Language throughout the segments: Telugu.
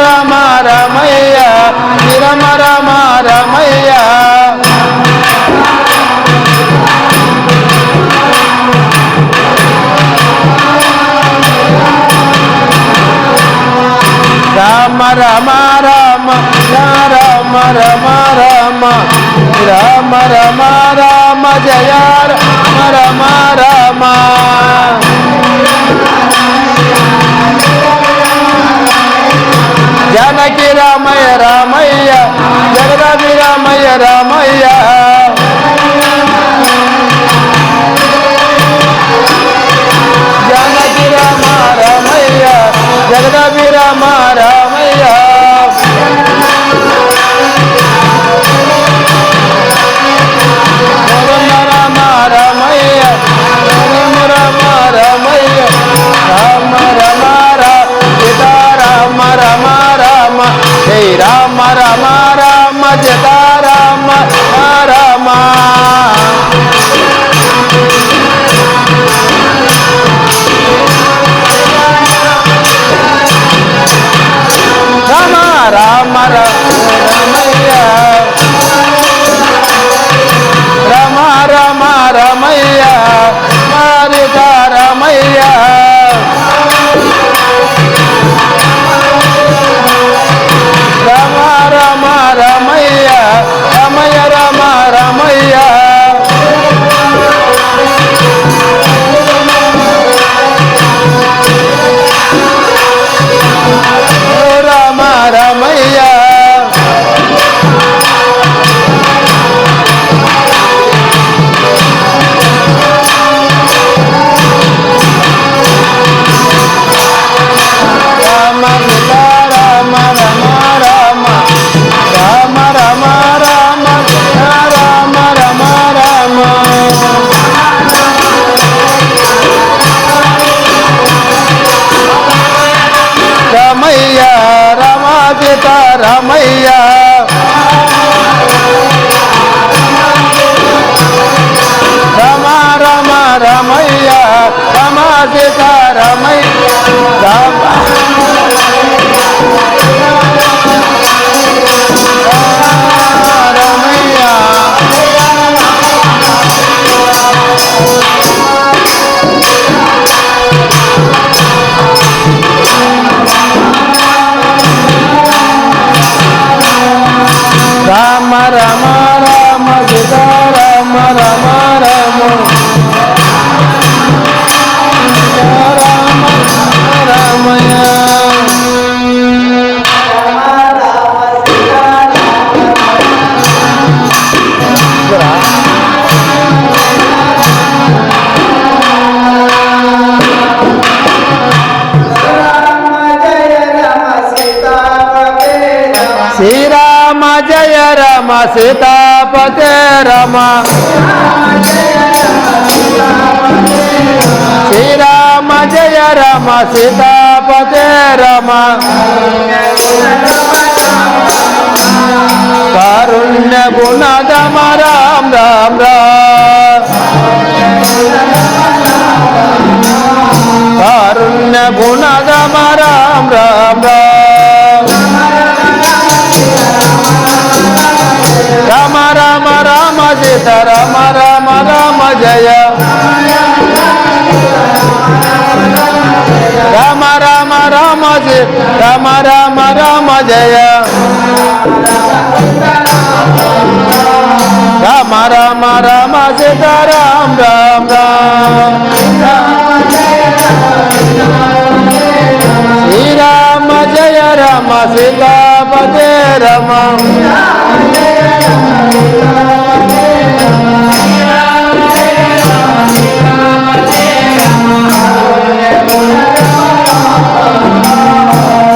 రామ రమయ్య శ్రీరామ రామ రమయ్య రామ రామ రామ రామ రామ రామ రామ రామ రామ జయ రామ రామ రామ జానకి రామయ్య రామయ్య జగదాభి రామయ్య రామయ్య జానకి రామ రామయ్య జగదాభి రామ రామయ్య రామ రామయ్య రామ రామ రామయ్య రామ రామ రామ రామ రామ జై రామ రామ రామ జత రామ రామ రామ రామ రామయ్య రామ రామ రమయ్య మారిత రమయ్య రామ రామ రమయ్య రమయ్య రామ రమయ్య రామ రమయ్య రమయ్య రమాజిత రమయ్య రమ రమ రమయ్య రమాజిత రమయ్య రామ రమయ్య రామ రామ రామ సీతా రామ రామ రామ రామ రామయ శ్రీరామ జయ రామ సీతాపతే రమ శ్రీరామ జయ రామ సీతాపతే రమ కారుణ్య గుణదమ రామ రామ కారుణ్య గుణదమ రామ రామ రామ రామ రామ సీత రామ రామ రామ జయ రామ రామ రామ సీత రామ రామ రామ జయ రామ రామ రామ సీత రామ రామ శ్రీరామ జయ రామ సీతాపతే రమ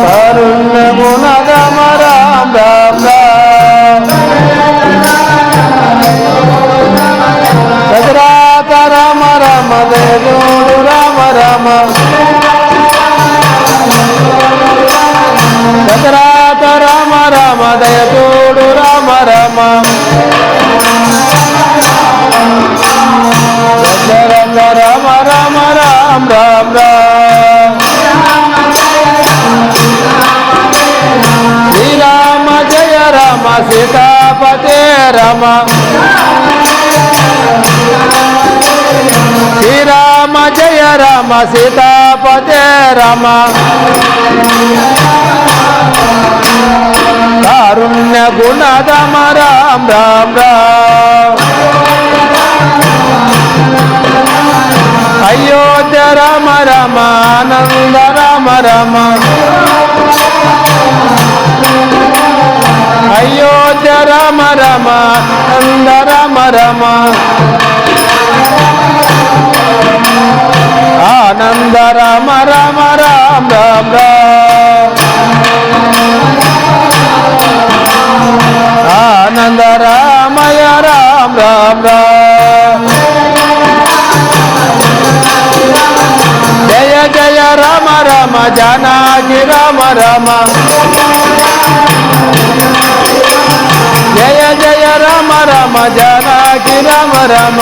కారుణ్య గుణదమ రామ రామ గజరాత రామ రామ దేవుడు రామ రామ గజరాత రామ రామ దయతోడు రామ సీతాపతే రామ శ్రీరామ జయ రామ సీతాపతే రామ కారుణ్య గుణధమ రామ రామ రామ అయోధ్య రామ రామ ఆనంద రామ రామ అయోధ్య రామ రామ ఆనంద రామ రామ ఆనంద రామ రామ రామ రామ ఆనంద రామయ రామ రామ జయ జయ రామ రామ జానకి రామ రామ జయ జయ రామ రామ జానకి రామ రామ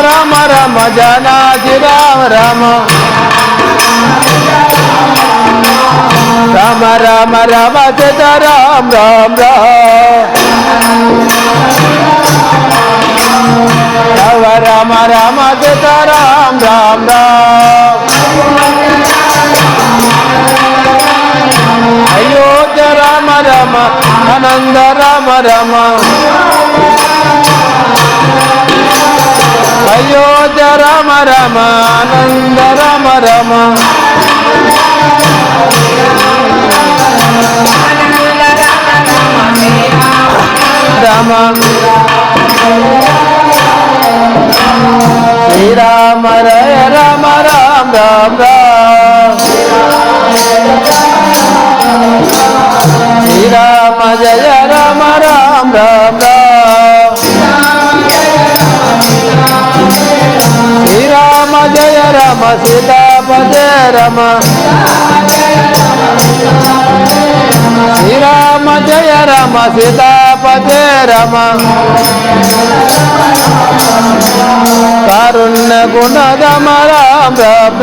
రామ రామ జానకి రామ రామ రామ రామ రామ సీత రామ రామ రామ రామ రామ సీత రామ రామ అయోధ్య రామ రామ ఆనంద రామ రామ అయోధ్య రామ రామ ఆనంద రామ రామ రామ శ్రీరామ రయ రామ రామ రామ శ్రీరామ జయ రామ రామ రామ శ్రీరామ జయ రామ సీతాపతే రామ శ్రీరామ జయ రామ సీతాపతే రామ కారుణ్య గుణధమ రామ రామ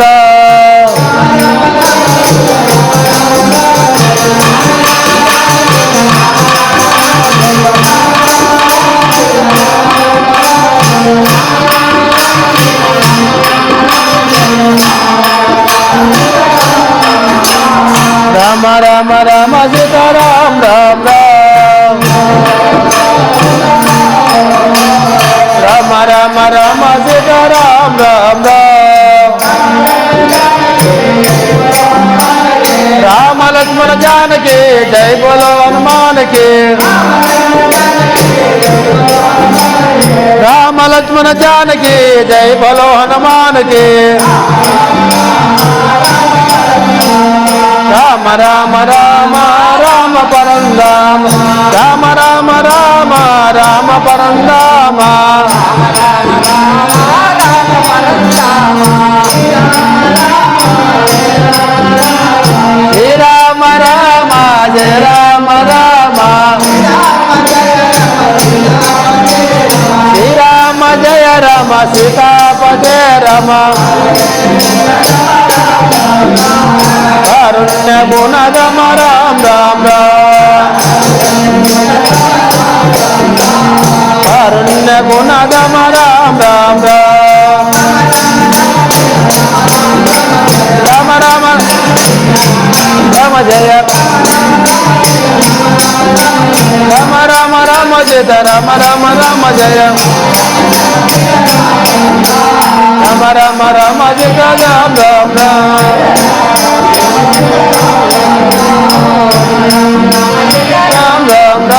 రామ రామ రామ సీత రామ రామ రామ రామ రామ సీత రామ రామ రామ లక్ష్మణ జానకి జై బోలో హనుమానికి రామ లక్ష్మణ జానకి జై బోలో హనుమానికి రామ రామ రామ రామ పరంధామ రామ రామ రామ రామ పరంధామ శ్రీ రామ రామ జయ రామ రామ శ్రీ రామ జయ రామ సీతాపతే రామ కారుణ్య గుణధమ రామ రామ కారుణ్య గుణధమ రామ రామ రామ రామ రామ జయ రామ రామ రామ జయ రామ రామ రామ జయ రామ రామ రామ జయ రామ రామ రామ రామ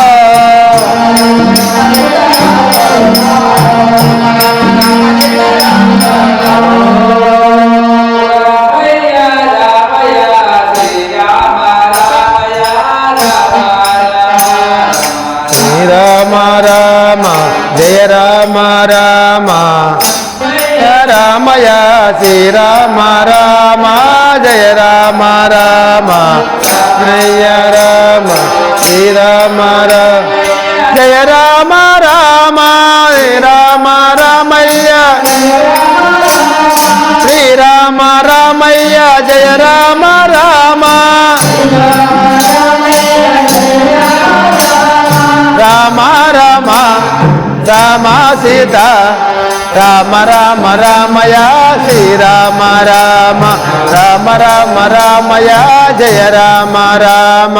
రామ రామ జయ రామ రామ రామయ శ్రీరామ రామ జయ రామ రామ జయ రామ శ్రీరామ రామ జయ రామ రామ రామ రామయ్య శ్రీరామ రామయ్య జయ రామ రామ రామ రామ రామ సీతా రామ రామ రామయ శ్రీరామ రామ రామ రామ రామయ జయ రామ రామ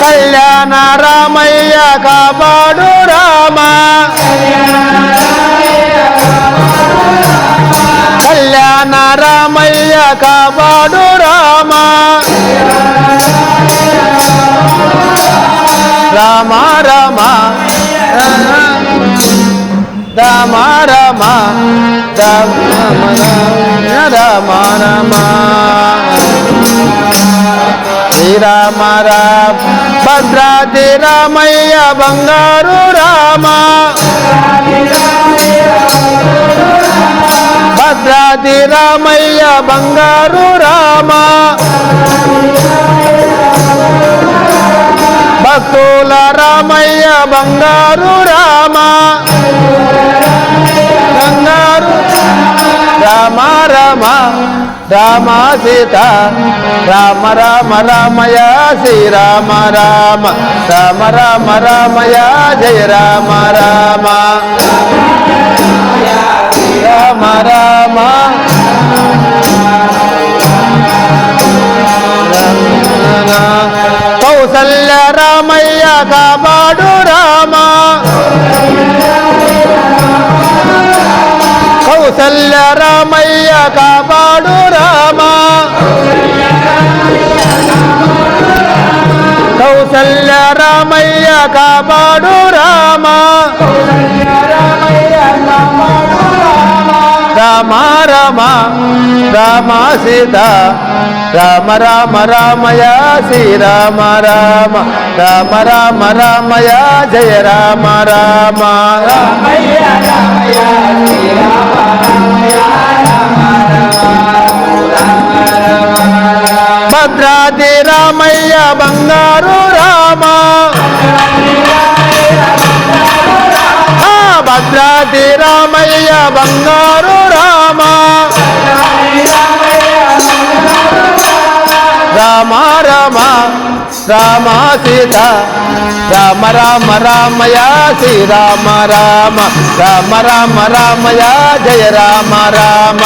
కళ్యాణ రామయ్య కాపాడు రామ కళ్యాణ రామయ్య కాపాడు రామ రామ రామ రామ రామ రామ రామ శ్రీరామ రామ భద్రాద్రి రామయ్య బంగారు రామ భద్రాద్రి రామయ్య బంగారు రామ భక్తుల రామయ్య బంగారు రామ బంగారు రామ రామ రామ సీత రామ రామ రామయ శ్రీరామ రామ రామ రామ రామయ జయ రామ రామ రామ రామ కౌసల్య రామయ్య కాపాడు రామ కౌసల్య రామయ్య కాపాడు రామ కౌసల్య రామయ్య కాపాడు రామ రామ రామ రామ సీత రామ రామ రామయ శ్రీరామ రామ రామ రామ రామయ జయ రామ రామ భద్రాద్రి రామయ్య బంగారు రామ భద్రాద్రి రామయ్య బంగారు రామ రామ రామ రామ సీత రామ రామ రామయ శ్రీరామ రామ రామ రామ రామయ జయ రామ రామ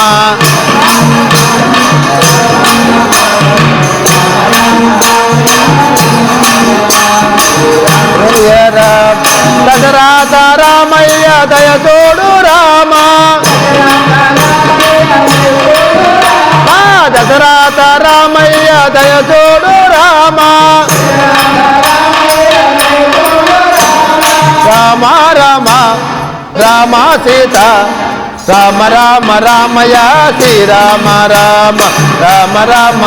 దశరథ రామయ్య దయతోడు రామ దశరథ రామయ్య దయతోడు రామ రామ రామ రామ సీత రామ రామ రామయ శ్రీరామ రామ రామ రామ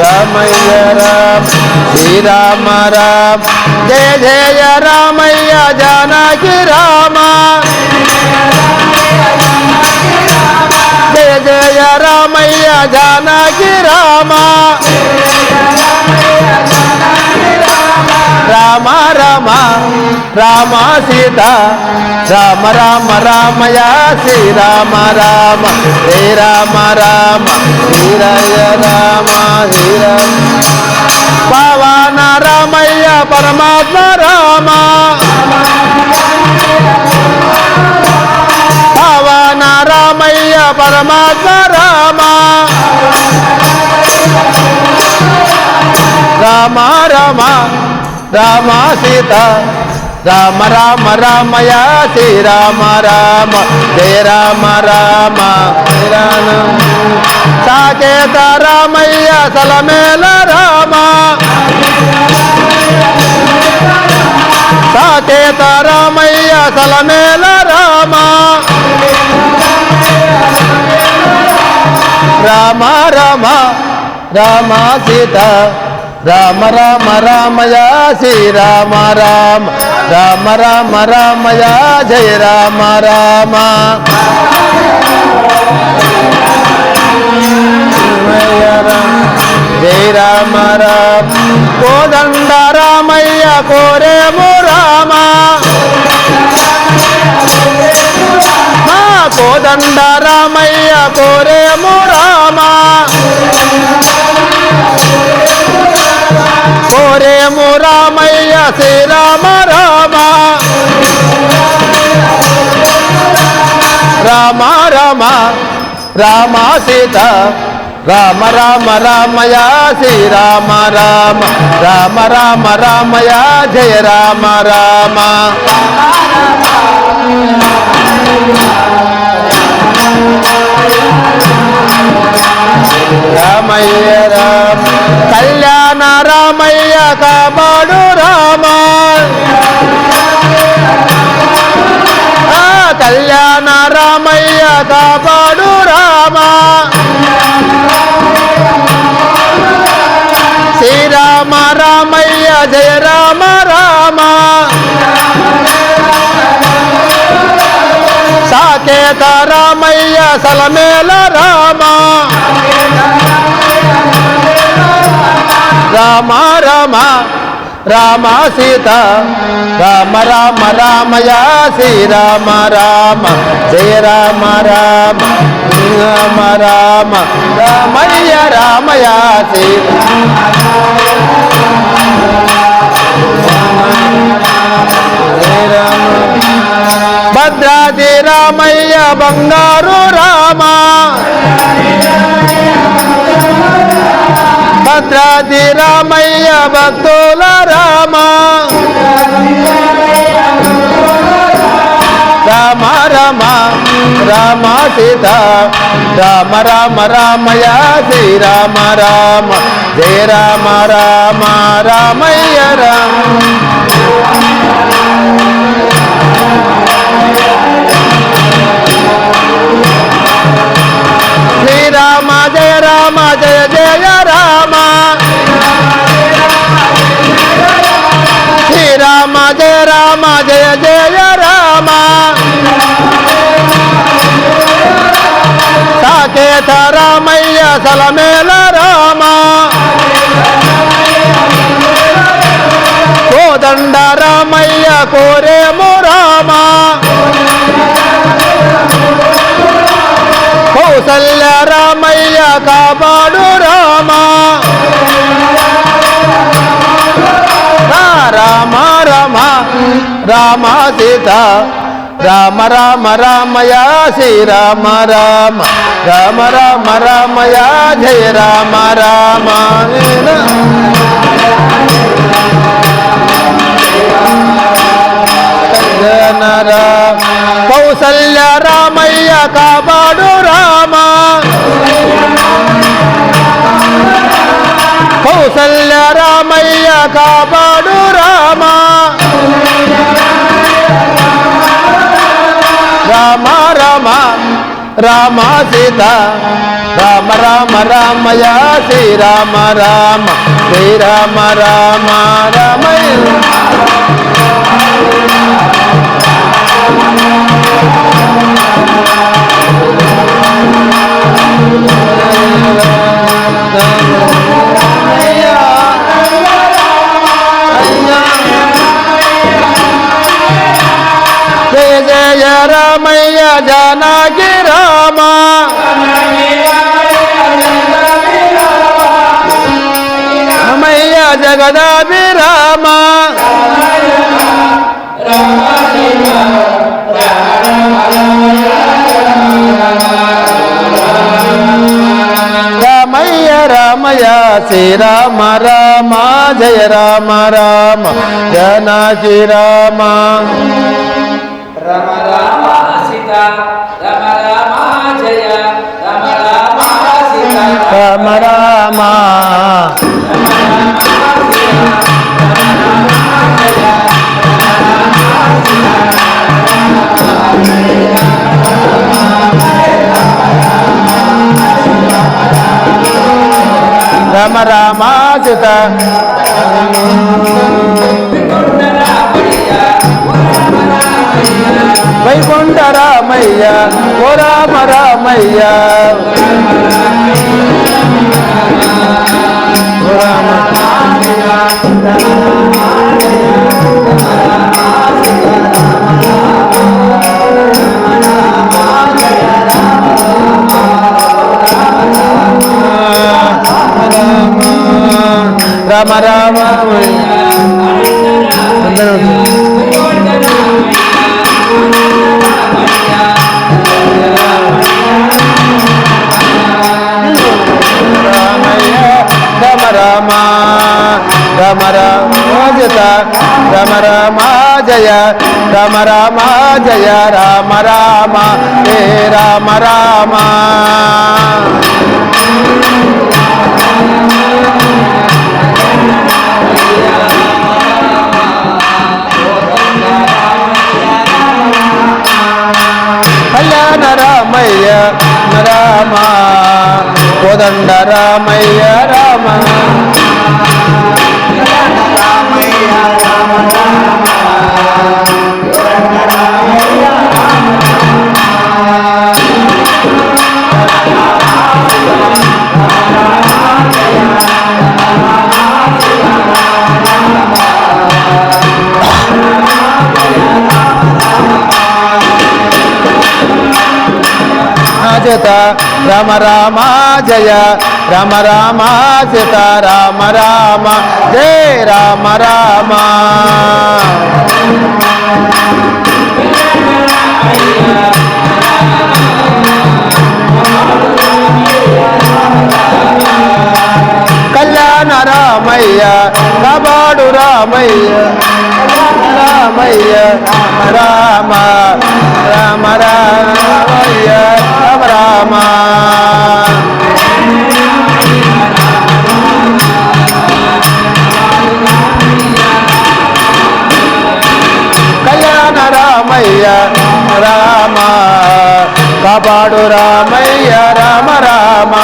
రామయ్య రామ శ్రీరామ రామ జయ జయ రామయ్య జానకి రామ జయ జయ రామయ్య జానకి రామ రామ రామ రామ సీత రామ రామ రామయ శ్రీరామ రామ హే రామ రామ శ్రీరాయ రామ శ్రీరామ పవన రామయ్య పరమాత్మ రామ పవన రామయ్య పరమాత్మ రామ రామ రామ రామ సీత రామ రామ రామయ శ్రీరామ రామ జయ రామ రామ సాకేత రామయ్య సలమేల రామ సాకేత రామయ్య సలమేల రామ రామ రామ రామ సీత రామ రామ రామయ శ్రీరామ రామ రామ రామ రామయ జయ రామ రామ జయ రామ రామ కోదండ రామయ్య కోరేము రామ కోదండ రామయ్య కోరేము రామ కోరేము రామయ్య శ్రీరామ రామ రామ రామ రామ సీత రామ రామ రామయ శ్రీరామ రామ రామ రామ రామయ జయ రామ రామ రామయ్య రామ కళ్యాణ రామయ్య కాపాడు రామ కళ్యాణ రామయ్య కాపాడు రామ శ్రీరామ రామయ్య జయ రామ రామ సాకేత రామయ్య సలమేల రామ రామ రామ రామ సీత రామ రామ రామయ శ్రీరామ రామ జయ రామ రామ రామ రామ రామయ్య రామయ భద్రాది రామయ్య బంగారు రామ భద్రాది రామయ్య భక్తుల రామ రామ రామ రామ సీత రామ రామ రామయ శ్రీరామ రామ జయ రామ రామ రామయ్య రామ శ్రీరామ జయ రామ జయ జయ రామ శ్రీరామ జయ రామ జయ జయ రామ సాకేత రామయ్య సలమేల రామ కోదండ రామయ్య కోరేము రామ కౌసల్య రామయ్య కాపాడు రామ రామ రామ రామ సీత రామ రామ రామయ శ్రీరామ రామ రామ రామ రామయ జయ రామ రామ కౌసల్య రామయ్య కాపాడు రామ కౌసల్య రామయ్య కాపాడు రామ రామ రామ రామ సీత రామ రామ రామయ శ్రీరామ రామ శ్రీరామ రామ రామయ్య జయ జయ రామయ్య జానకి రామ రామయ్య జగదాభిరామ రామయ్య రామయ్య శ్రీరామ రామ జయ రామ రామ జానకి రామ రామ రామ సీత రామ రామ జయ రామ రామ సీత రామ రామ రామ రామ సీత వైకుంఠ రామయ్య ఓ రామ రామయ్య రామ రామ జత రామ రామ జయ రామ రామ జయ రామ రామ హే రామ రామ కళ్యాణ రామయ్య రామ కోదండ రామయ్య రామ సీత రామ రామ జయ రామ రామ సీత రామ రామ జయ రామ రామ కళ్యాణ రామయ్య కాపాడు రామయ్య రామయ్య రామ రామ రామయ్య రామ రామ కళ్యాణ రామయ్య రామ కాపాడు రామయ్య రామ రామ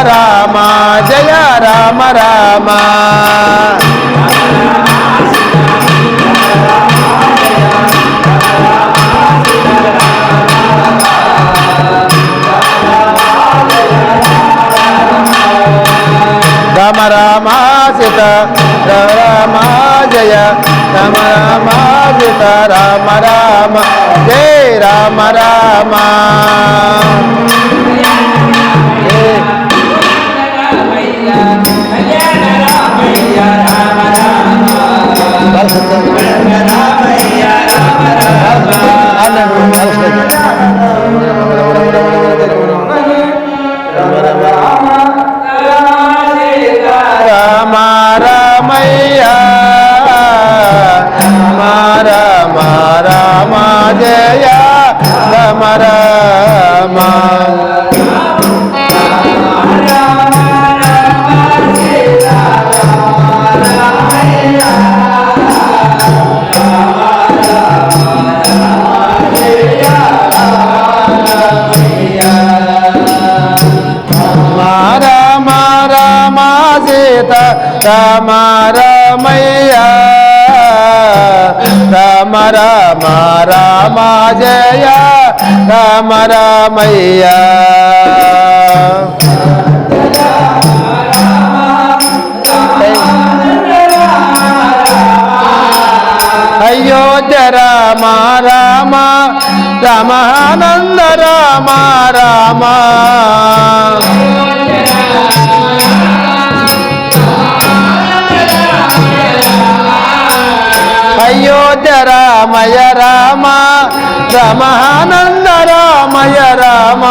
రామ జయ రామ రామ రామ రామ సీత రామ జయ రామ రామ సీత రామ రామ జయ రామ రామ రామ రామయ్య రామ రామ జయ రామ రామ రామ రామయ్య రామ రామ రామ జయ రామ రామయ్య అయోధ్య రామ రామ రామానంద రామ రామ అయోధ్య రామయ రామ రమానంద రామయ రామ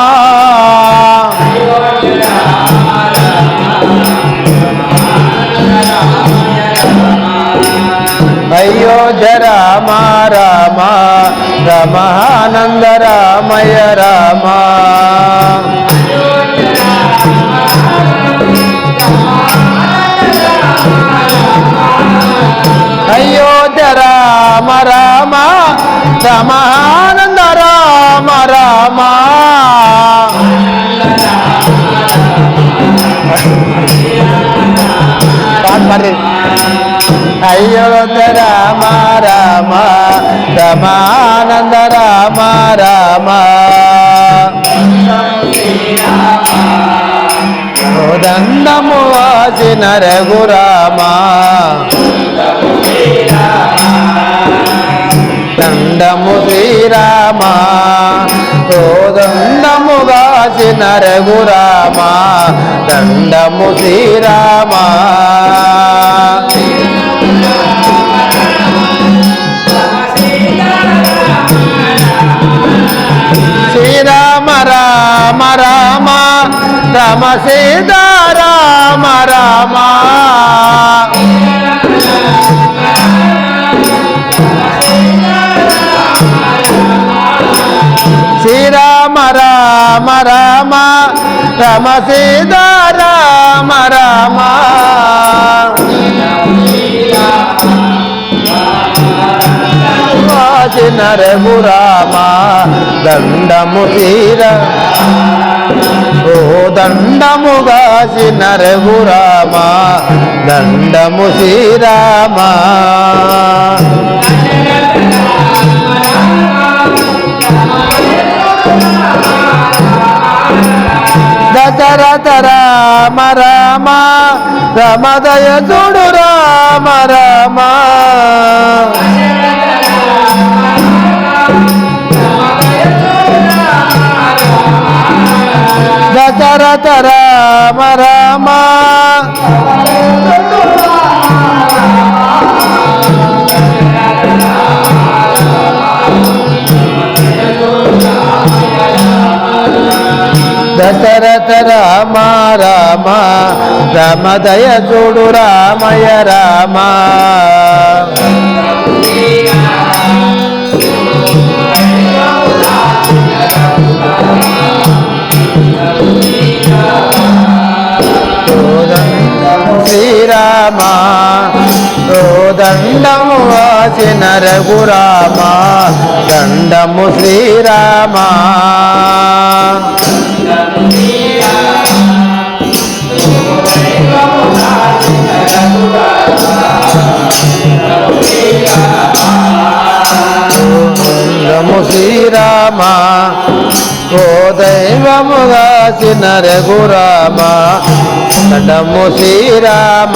అయోధ్య రామ రామ రమానంద రామయ రామ అయోధ్య రామ రామ రమానంద రామ రామ అయోధ్య రామ రామ రమానంద రామ రామ దండము వాసిన రఘురామ దండము శ్రీరామ దండముగాసిన రఘురామ దండము శ్రీరామ శ్రీరామ రామ రామ రామ సీతా రామ రామ శ్రీరామ రామ రామ రామ సీతా రామ రామ వాచిన రఘురామ దండము తీర ఓ దండముగాసిన రఘురామ దండము శ్రీరామ దశరథ రామ రామ రమదయ చూడు రామ రామ దశరథ రామ రామ దశరథ రామ రామ రామదయ చూడు రామయ రామ శ్రీరామ ఓ దండము వాసిన రఘురామ దండము శ్రీరామ దండము శ్రీరామ ఓ దైవముగాసిన రఘురామ దండము శ్రీరామ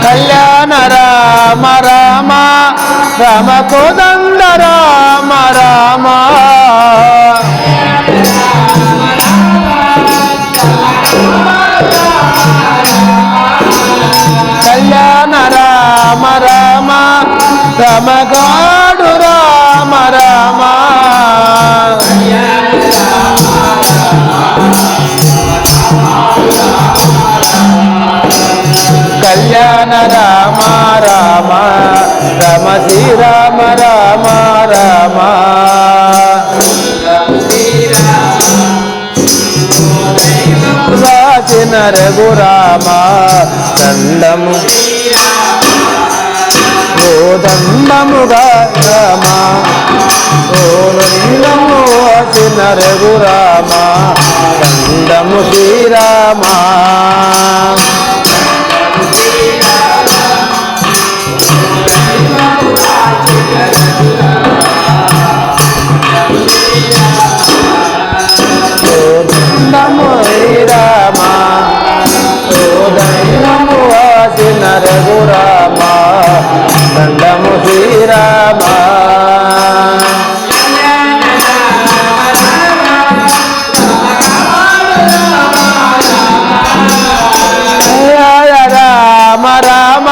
కళ్యాణ రామ రామ రామ కోదండ రామ రామ కళ్యాణ రామ రామ రామ గాడు రామ రామ కళ్యాణ రామ రామ రమ శ్రీరామ రామ రామ వాచిన రఘురామ దండము ఓ దండముగా రామ ఓ దండము వాచిన రఘురామ దండము శ్రీరామ దండము శ్రీరామ ఓ దండము వాసిన రఘురామ దండము శ్రీరామ రామ రామ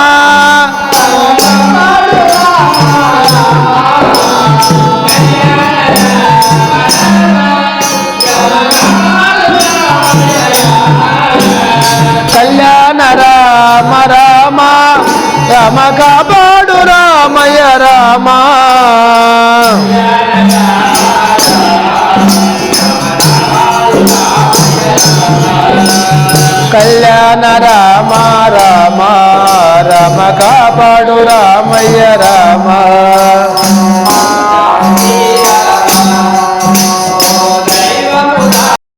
కళ్యాణ రామ రామ రామ కాపాడు రామయ రామ కళ్యాణ రామ రామ రామ కాపాడు రామయ్య రామ